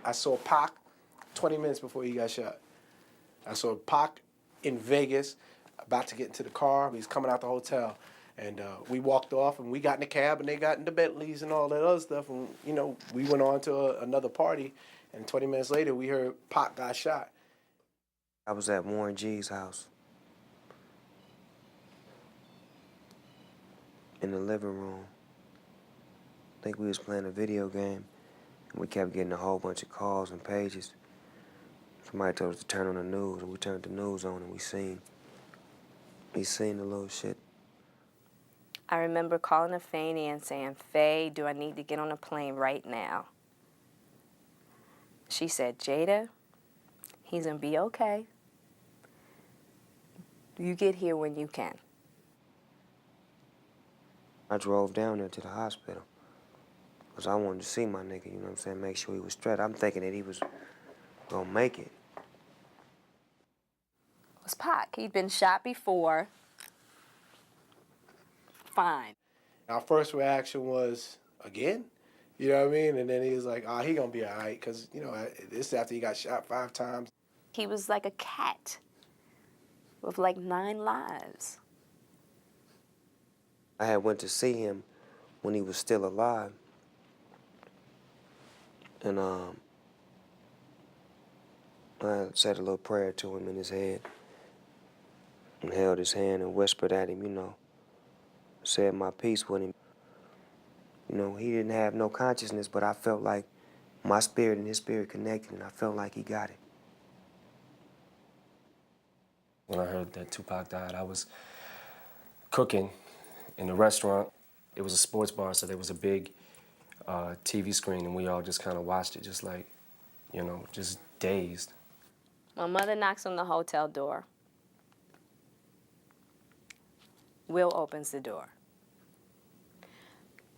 I saw Pac 20 minutes before he got shot. I saw Pac in Vegas, about to get into the car. He's coming out the hotel. And we walked off, and we got in the cab, and they got in the Bentleys and all that other stuff. And, you know, we went on to another party, and 20 minutes later, we heard Pac got shot. I was at Warren G's house in the living room. I think we was playing a video game, and we kept getting a whole bunch of calls and pages. Somebody told us to turn on the news, and we turned the news on, and we seen the little shit. I remember calling a Fanny and saying, Faye, do I need to get on a plane right now? She said, Jada, he's gonna be okay. You get here when you can. I drove down there to the hospital because I wanted to see my nigga, you know what I'm saying, make sure he was straight. I'm thinking that he was gonna make it. It was Pac. He'd been shot before. Fine. Our first reaction was, again? You know what I mean? And then he was like, he gonna be all right, because, you know, this is after he got shot 5 times. He was like a cat with like 9 lives. I had went to see him when he was still alive. And I said a little prayer to him in his head and held his hand and whispered at him, you know, said my piece with him. You know, he didn't have no consciousness, but I felt like my spirit and his spirit connected, and I felt like he got it. When I heard that Tupac died, I was cooking in a restaurant. It was a sports bar, so there was a big TV screen, and we all just kind of watched it, just like, you know, just dazed. My mother knocks on the hotel door. Will opens the door.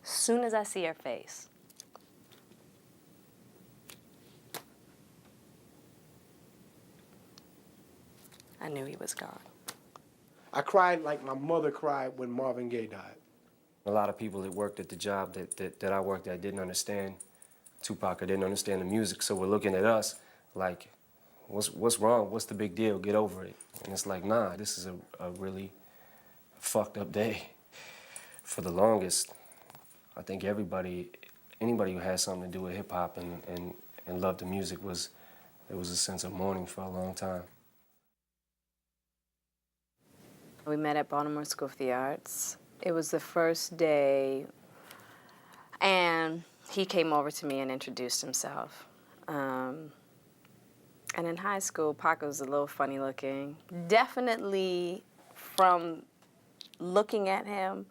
Soon as I see her face, I knew he was gone. I cried like my mother cried when Marvin Gaye died. A lot of people that worked at the job that I worked at didn't understand Tupac or didn't understand the music, so we're looking at us like, what's wrong? What's the big deal? Get over it. And it's like, nah, this is a really fucked up day. For the longest, I think anybody who had something to do with hip hop and loved the music there was a sense of mourning for a long time. We met at Baltimore School of the Arts. It was the first day, and he came over to me and introduced himself. And in high school, Pac was a little funny looking. Definitely, from looking at him,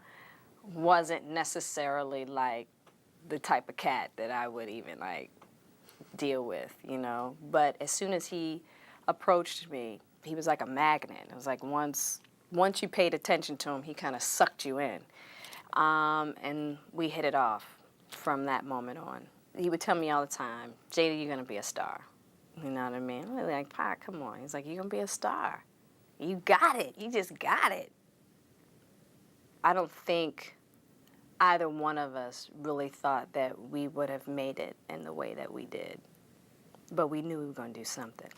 wasn't necessarily like the type of cat that I would even like deal with, you know. But as soon as he approached me, he was like a magnet. It was like once you paid attention to him, he kind of sucked you in. And we hit it off from that moment on. He would tell me all the time, Jada, you're gonna be a star. You know what I mean? I'm like, Pac, come on. He's like, you're gonna be a star. You got it. You just got it. I don't think either one of us really thought that we would have made it in the way that we did. But we knew we were gonna do something.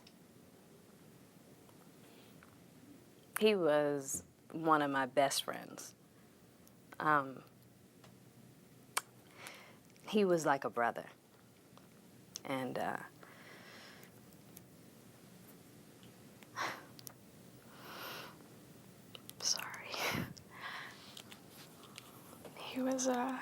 He was one of my best friends. He was like a brother. And sorry. He was I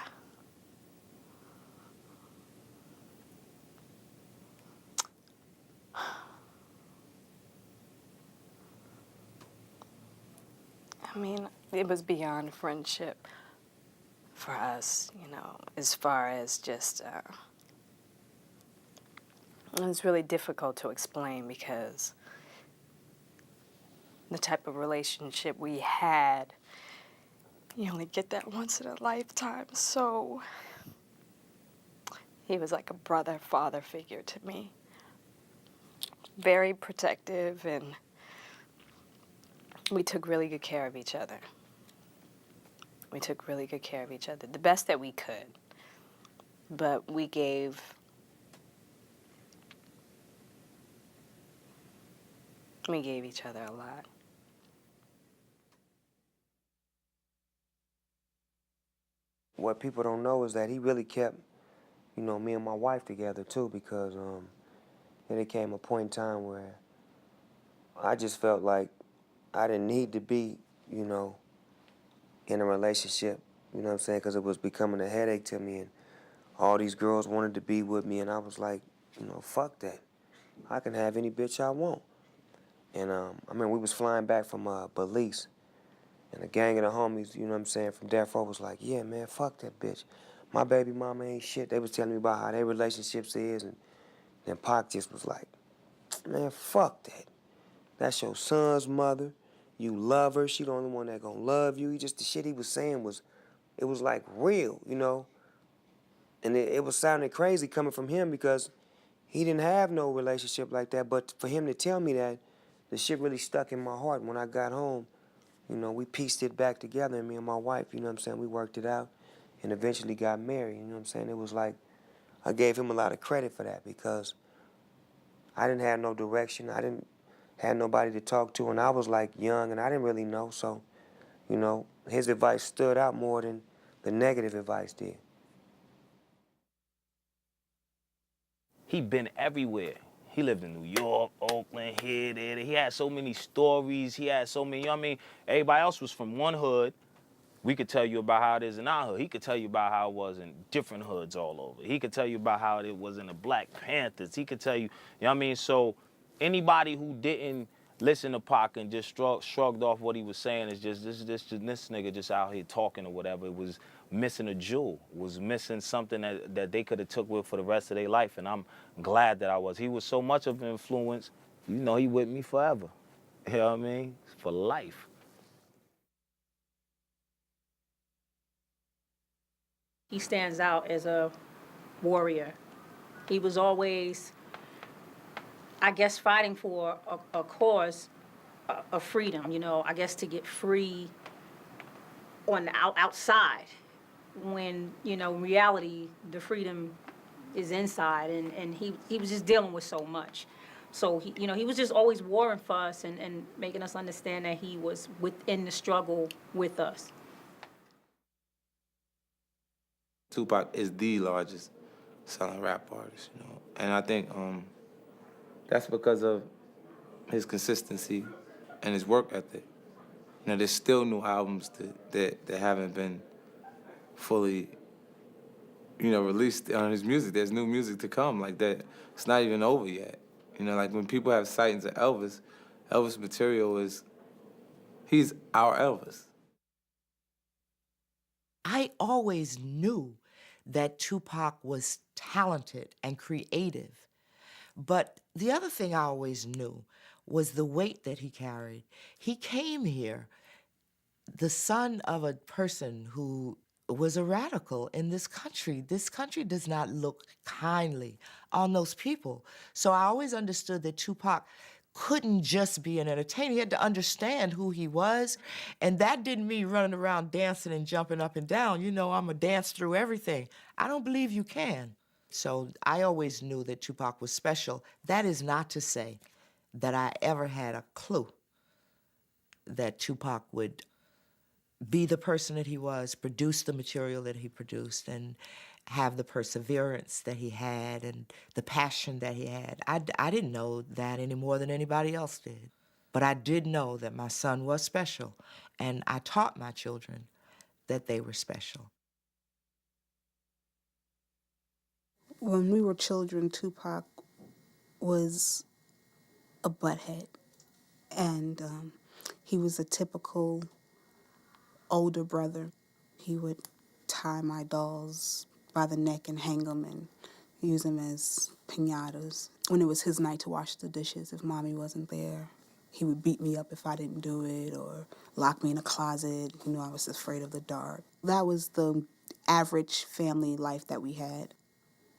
mean, it was beyond friendship for us, you know, as far as just, it was really difficult to explain because the type of relationship we had, you only get that once in a lifetime, so he was like a brother, father figure to me. Very protective, and we took really good care of each other. We took really good care of each other, the best that we could. But we gave We gave each other a lot. What people don't know is that he really kept, you know, me and my wife together too, because there came a point in time where I just felt like I didn't need to be, you know, in a relationship, you know what I'm saying, because it was becoming a headache to me, and all these girls wanted to be with me, and I was like, you know, fuck that. I can have any bitch I want. And, I mean, we was flying back from Belize, and a gang of the homies, you know what I'm saying, from Death Row was like, yeah, man, fuck that bitch. My baby mama ain't shit. They was telling me about how their relationships is, and then Pac just was like, man, fuck that. That's your son's mother. You love her. She the only one that gonna love you. He just, the shit he was saying was, it was like real, you know? And it was sounding crazy coming from him because he didn't have no relationship like that. But for him to tell me that, the shit really stuck in my heart. When I got home, you know, we pieced it back together, and me and my wife, you know what I'm saying, we worked it out and eventually got married, you know what I'm saying? It was like, I gave him a lot of credit for that because I didn't have no direction. I didn't have nobody to talk to, and I was like young and I didn't really know. So, you know, his advice stood out more than the negative advice did. He been everywhere. He lived in New York, Oakland, here, there. He had so many stories. He had so many, you know what I mean? Everybody else was from one hood. We could tell you about how it is in our hood. He could tell you about how it was in different hoods all over. He could tell you about how it was in the Black Panthers. He could tell you, you know what I mean? So anybody who didn't listen to Pac and just shrugged off what he was saying is just this nigga just out here talking or whatever. It was missing a jewel, was missing something that they could have took with for the rest of their life. And I'm glad that I was. He was so much of an influence. You know, he with me forever. You know what I mean? For life. He stands out as a warrior. He was always, I guess, fighting for a cause of freedom, you know, I guess to get free on the outside when, you know, in reality, the freedom is inside, and he was just dealing with so much. So, he, you know, he was just always warring for us and making us understand that he was within the struggle with us. Tupac is the largest selling rap artist, you know, and I think that's because of his consistency and his work ethic. You know, there's still new albums that haven't been fully, you know, released on his music. There's new music to come like that. It's not even over yet. You know, like when people have sightings of Elvis, Elvis material he's our Elvis. I always knew that Tupac was talented and creative. But the other thing I always knew was the weight that he carried. He came here, the son of a person who was a radical in this country. This country does not look kindly on those people. So I always understood that Tupac couldn't just be an entertainer. He had to understand who he was. And that didn't mean running around dancing and jumping up and down. You know, I'm a dance through everything. I don't believe you can. So I always knew that Tupac was special. That is not to say that I ever had a clue that Tupac would be the person that he was, produce the material that he produced, and have the perseverance that he had and the passion that he had. I didn't know that any more than anybody else did. But I did know that my son was special, and I taught my children that they were special. When we were children, Tupac was a butthead, and he was a typical older brother. He would tie my dolls by the neck and hang them and use them as piñatas. When it was his night to wash the dishes, if mommy wasn't there, he would beat me up if I didn't do it or lock me in a closet. You know, I was afraid of the dark. That was the average family life that we had.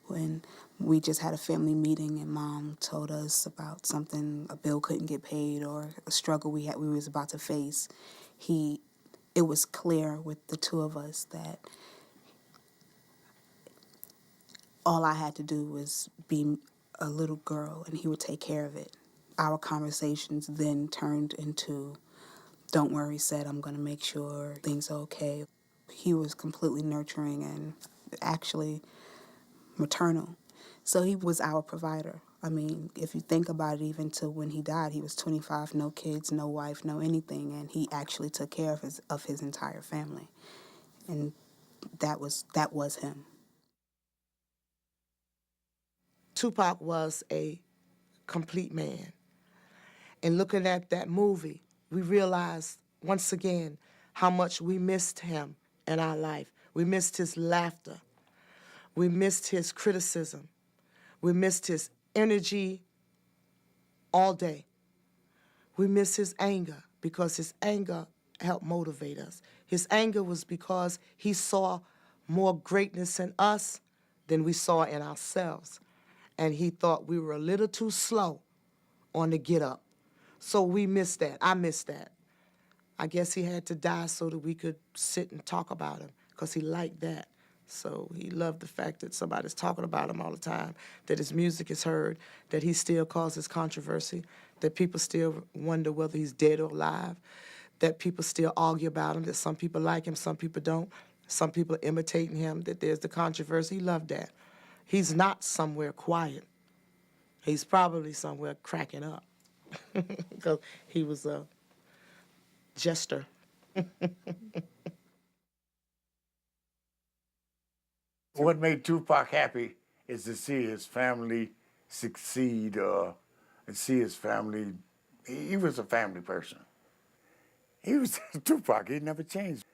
When we just had a family meeting and mom told us about something, a bill couldn't get paid or a struggle we was about to face, it was clear with the two of us that all I had to do was be a little girl and he would take care of it. our conversations then turned into, don't worry, said, I'm going to make sure things are okay. He was completely nurturing and actually maternal. So he was our provider. I mean, if you think about it, even to when he died, he was 25, no kids, no wife, no anything, and he actually took care of his entire family. And that was him. Tupac was a complete man. And looking at that movie, we realized once again how much we missed him in our life. We missed his laughter. We missed his criticism. We missed his energy all day. We miss his anger because his anger helped motivate us. His anger was because he saw more greatness in us than we saw in ourselves. And he thought we were a little too slow on the get up. So we missed that. I missed that. I guess he had to die so that we could sit and talk about him because he liked that. So he loved the fact that somebody's talking about him all the time, that his music is heard, that he still causes controversy, that people still wonder whether he's dead or alive, that people still argue about him, that some people like him, some people don't, some people are imitating him, that there's the controversy. He loved that. He's not somewhere quiet. He's probably somewhere cracking up because he was a jester. What made Tupac happy is to see his family succeed and see his family. He was a family person. He was Tupac. He never changed.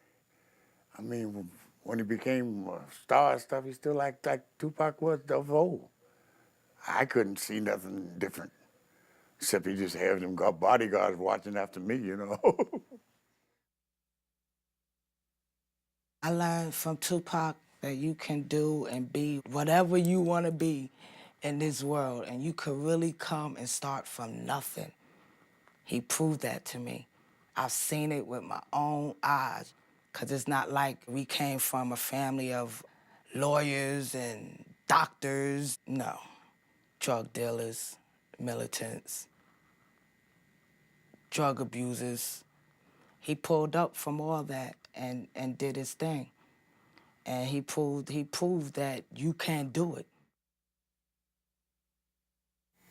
I mean, when he became a star and stuff, he still like Tupac was of old. I couldn't see nothing different, except he just had them bodyguards watching after me, you know. I learned from Tupac that you can do and be whatever you want to be in this world, and you could really come and start from nothing. He proved that to me. I've seen it with my own eyes, because it's not like we came from a family of lawyers and doctors. No. Drug dealers, militants, drug abusers. He pulled up from all that and did his thing. And he proved that you can do it.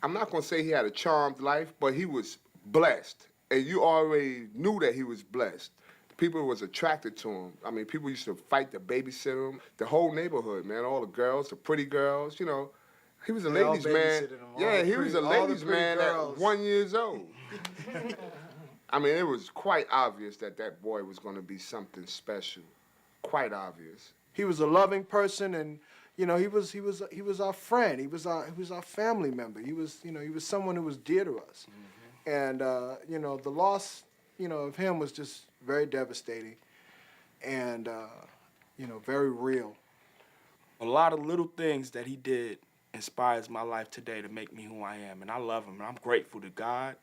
I'm not gonna say he had a charmed life, but he was blessed. And you already knew that he was blessed. People was attracted to him. I mean, people used to fight to babysit him. The whole neighborhood, man, all the girls, the pretty girls, you know. He was a ladies' man. Yeah, he was a ladies' man at 1 year old. I mean, it was quite obvious that that boy was gonna be something special. Quite obvious. He was a loving person, and you know, he was our friend. He was our family member. He was someone who was dear to us. And you know, the loss, you know, of him was just very devastating, and you know, very real. A lot of little things that he did inspires my life today to make me who I am, and I love him. And I'm grateful to God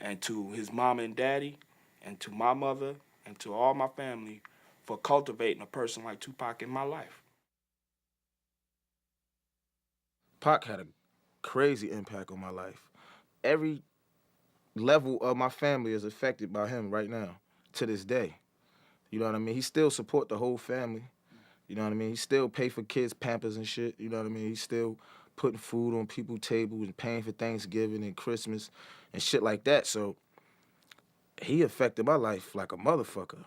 and to his mama and daddy and to my mother and to all my family for cultivating a person like Tupac in my life. Pac had a crazy impact on my life. Every level of my family is affected by him right now, to this day. You know what I mean? He still support the whole family. You know what I mean? He still pay for kids' Pampers and shit. You know what I mean? He's still putting food on people's tables and paying for Thanksgiving and Christmas and shit like that. So he affected my life like a motherfucker.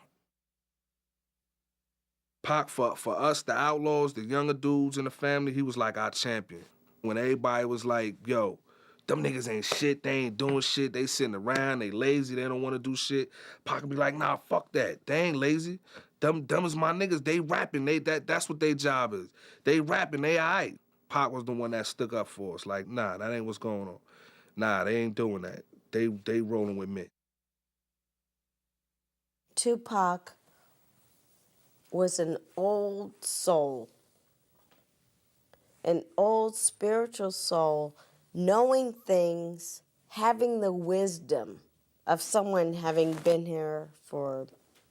Pac, for us, the outlaws, the younger dudes in the family, he was like our champion. When everybody was like, yo, them niggas ain't shit, they ain't doing shit, they sitting around, they lazy, they don't want to do shit. Pac would be like, nah, fuck that. They ain't lazy. Them is my niggas, they rapping, that's what their job is. They rapping, they all right. Pac was the one that stuck up for us. Like, nah, that ain't what's going on. Nah, they ain't doing that. They rolling with me. Tupac was an old soul, an old spiritual soul, knowing things, having the wisdom of someone having been here for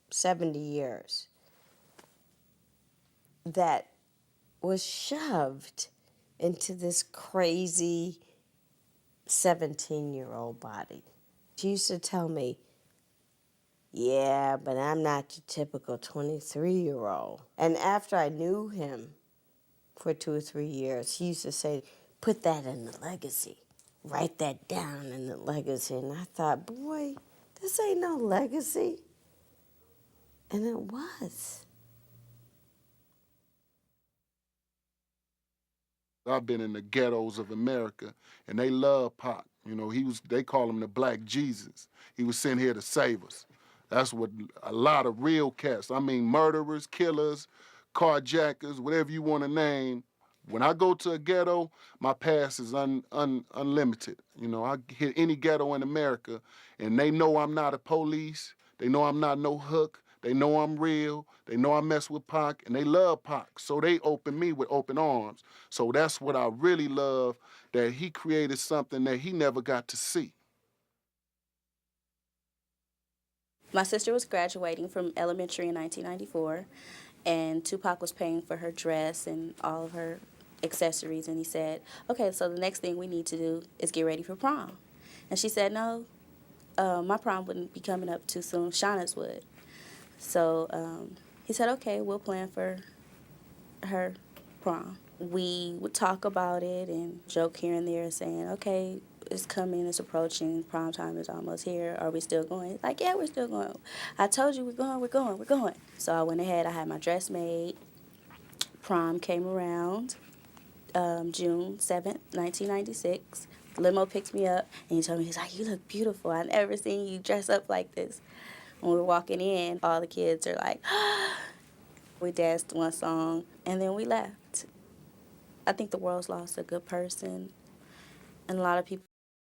70 years, that was shoved into this crazy 17-year-old body. She used to tell me, yeah, but I'm not your typical 23-year-old. And after I knew him for 2 or 3 years, he used to say, put that in the legacy. Write that down in the legacy. And I thought, boy, this ain't no legacy. And it was. I've been in the ghettos of America, and they love Pac. You know, they call him the Black Jesus. He was sent here to save us. That's what a lot of real cats, I mean murderers, killers, carjackers, whatever you want to name. When I go to a ghetto, my pass is unlimited. You know, I hit any ghetto in America, and they know I'm not a police. They know I'm not no hook. They know I'm real. They know I mess with Pac, and they love Pac. So they open me with open arms. So that's what I really love, that he created something that he never got to see. My sister was graduating from elementary in 1994, and Tupac was paying for her dress and all of her accessories, and he said, okay, so the next thing we need to do is get ready for prom. And she said, no, my prom wouldn't be coming up too soon, Shauna's would. So he said, okay, we'll plan for her prom. We would talk about it and joke here and there saying, okay, it's coming, it's approaching, prom time is almost here, are we still going? Like, yeah, we're still going. I told you we're going. So I went ahead, I had my dress made. Prom came around June 7th, 1996. Limo picked me up, and he told me, he's like, you look beautiful. I never seen you dress up like this. When we were walking in, all the kids are like, we danced one song, and then we left. I think the world's lost a good person, and a lot of people